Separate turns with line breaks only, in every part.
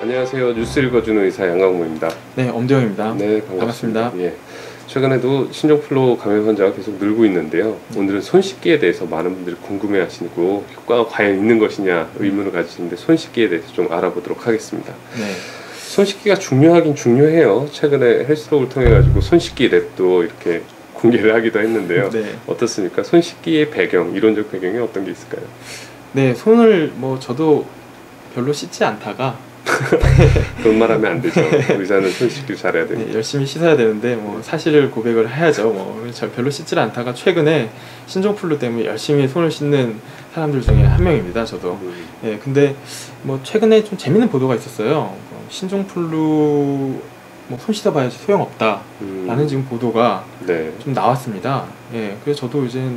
안녕하세요. 뉴스 읽어주는 의사 양강무입니다.
네, 엄정입니다.
네, 반갑습니다. 예. 최근에도 신종플루 감염 환자가 계속 늘고 있는데요. 오늘은 손 씻기에 대해서 많은 분들이 궁금해 하시고 효과가 과연 있는 것이냐 의문을 가지시는데 손 씻기에 대해서 좀 알아보도록 하겠습니다.
네.
손 씻기가 중요하긴 중요해요. 최근에 헬스록을 통해 가지고 손 씻기 랩도 이렇게 공개를 하기도 했는데요.
네.
어떻습니까? 손 씻기의 배경, 이론적 배경이 어떤 게 있을까요?
네, 손을 저도 별로 씻지 않다가
그런 말 하면 안 되죠. 의사는 손 씻기를 잘해야 됩니다.
네, 열심히 씻어야 되는데 사실을 고백을 해야죠. 저 별로 씻질 않다가 최근에 신종플루 때문에 열심히 손을 씻는 사람들 중에 한 명입니다. 저도. 네, 근데 최근에 좀 재밌는 보도가 있었어요. 신종플루 손 씻어봐야지 소용없다 라는 지금 보도가
네.
좀 나왔습니다. 예, 그래서 저도 이제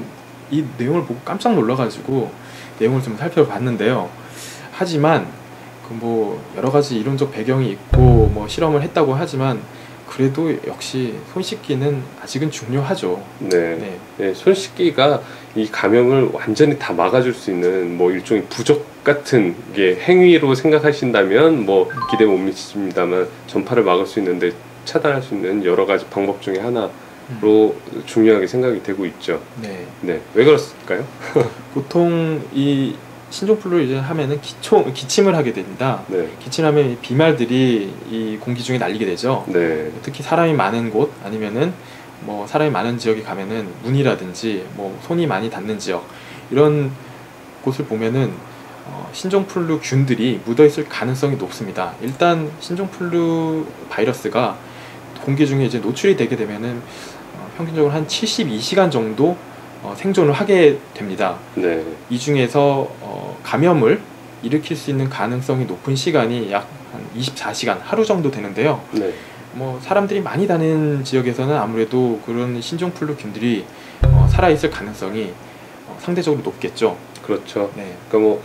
이 내용을 보고 깜짝 놀라가지고 내용을 좀 살펴봤는데요. 하지만 여러 가지 이론적 배경이 있고 실험을 했다고 하지만 그래도 역시 손 씻기는 아직은 중요하죠.
네.
네.
네, 손 씻기가 이 감염을 완전히 다 막아줄 수 있는 일종의 부적 같은 게 행위로 생각하신다면 기대 못 미칩니다만 전파를 막을 수 있는데 차단할 수 있는 여러 가지 방법 중에 하나로 중요하게 생각이 되고 있죠.
네.
네. 왜 그렇을까요?
보통 이 신종플루 이제 하면은 기침을 하게 됩니다.
네.
기침하면 비말들이 이 공기 중에 날리게 되죠.
네.
특히 사람이 많은 곳 아니면은 사람이 많은 지역에 가면은 문이라든지 손이 많이 닿는 지역 이런 곳을 보면은 신종플루 균들이 묻어 있을 가능성이 높습니다. 일단 신종플루 바이러스가 공기 중에 이제 노출이 되게 되면은 평균적으로 한 72시간 정도 생존을 하게 됩니다.
네.
이 중에서 감염을 일으킬 수 있는 가능성이 높은 시간이 약 한 24시간, 하루 정도 되는데요.
네.
사람들이 많이 다니는 지역에서는 아무래도 그런 신종플루 균들이 살아있을 가능성이 상대적으로 높겠죠.
그렇죠.
네.
그러니까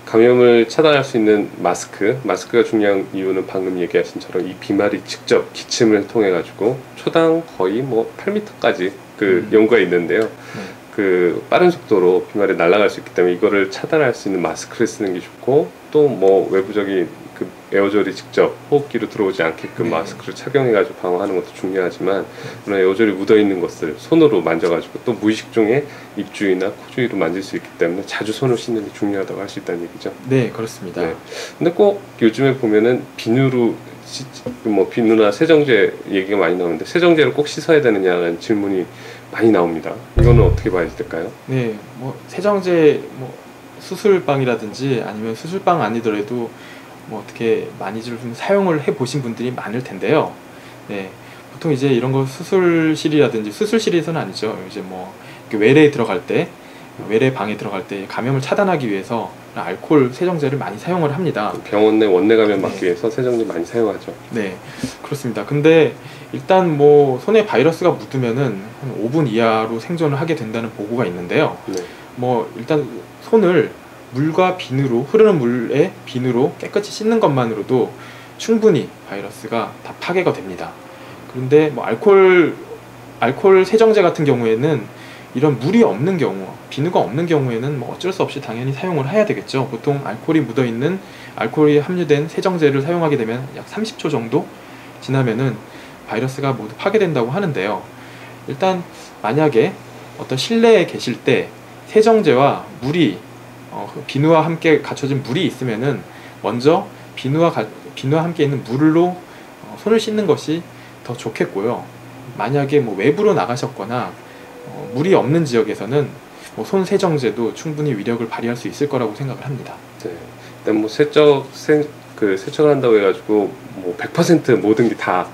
감염을 차단할 수 있는 마스크가 중요한 이유는 방금 얘기하신 처럼 이 비말이 직접 기침을 통해 가지고 초당 거의 8m까지 연구가 있는데요. 네. 빠른 속도로 비말이 날아갈 수 있기 때문에 이거를 차단할 수 있는 마스크를 쓰는 게 좋고 또 외부적인 에어졸이 직접 호흡기로 들어오지 않게끔 마스크를 착용해가지고 방어하는 것도 중요하지만 그런 에어졸이 묻어있는 것을 손으로 만져가지고 또 무의식 중에 입 주위나 코 주위로 만질 수 있기 때문에 자주 손을 씻는 게 중요하다고 할 수 있다는 얘기죠.
네, 그렇습니다.
네. 근데 꼭 요즘에 보면은 비누로 비누나 세정제 얘기가 많이 나오는데 세정제를 꼭 씻어야 되느냐는 질문이 많이 나옵니다. 이거는 어떻게 봐야 될까요?
네, 세정제 수술방이라든지 아니면 수술방 아니더라도 어떻게 많이 좀 사용을 해 보신 분들이 많을 텐데요. 네, 보통 이제 이런 거 수술실이라든지 수술실에서는 아니죠. 이제 외래에 들어갈 때, 외래 방에 들어갈 때 감염을 차단하기 위해서 알코올 세정제를 많이 사용을 합니다.
병원 내 원내 감염 막기 위해서 세정제 많이 사용하죠.
네, 그렇습니다. 근데 일단 손에 바이러스가 묻으면은 한 5분 이하로 생존을 하게 된다는 보고가 있는데요.
네.
일단 손을 물과 비누로, 흐르는 물에 비누로 깨끗이 씻는 것만으로도 충분히 바이러스가 다 파괴가 됩니다. 그런데 알코올 세정제 같은 경우에는 이런 물이 없는 경우, 비누가 없는 경우에는 어쩔 수 없이 당연히 사용을 해야 되겠죠. 보통 알코올이 함유된 세정제를 사용하게 되면 약 30초 정도 지나면은 바이러스가 모두 파괴된다고 하는데요. 일단 만약에 어떤 실내에 계실 때 세정제와 물이 비누와 함께 갖춰진 물이 있으면은 먼저 비누와 함께 있는 물로 손을 씻는 것이 더 좋겠고요. 만약에 외부로 나가셨거나 물이 없는 지역에서는 손 세정제도 충분히 위력을 발휘할 수 있을 거라고 생각을 합니다.
네. 일단 세척을 한다고 해가지고 100% 모든 게 다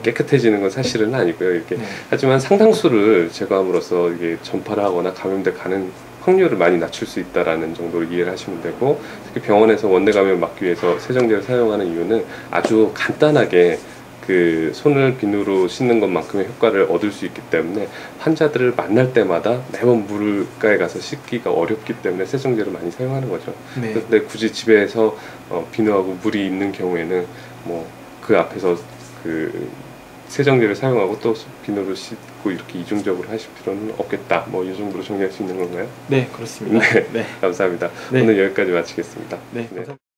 깨끗해지는 건 사실은 아니고요. 이렇게 하지만 상당수를 제거함으로써 이게 전파를 하거나 감염돼 가는 확률을 많이 낮출 수 있다라는 정도로 이해를 하시면 되고, 특히 병원에서 원내 감염을 막기 위해서 세정제를 사용하는 이유는 아주 간단하게 손을 비누로 씻는 것만큼의 효과를 얻을 수 있기 때문에 환자들을 만날 때마다 매번 물가에 가서 씻기가 어렵기 때문에 세정제를 많이 사용하는 거죠.
네.
그런데 굳이 집에서 비누하고 물이 있는 경우에는 그 앞에서 세정제를 사용하고 또 비누로 씻고 이렇게 이중적으로 하실 필요는 없겠다. 이 정도로 정리할 수 있는 건가요?
네, 그렇습니다.
네,
네.
감사합니다.
네.
오늘 여기까지 마치겠습니다.
네,
네.
감사합니다.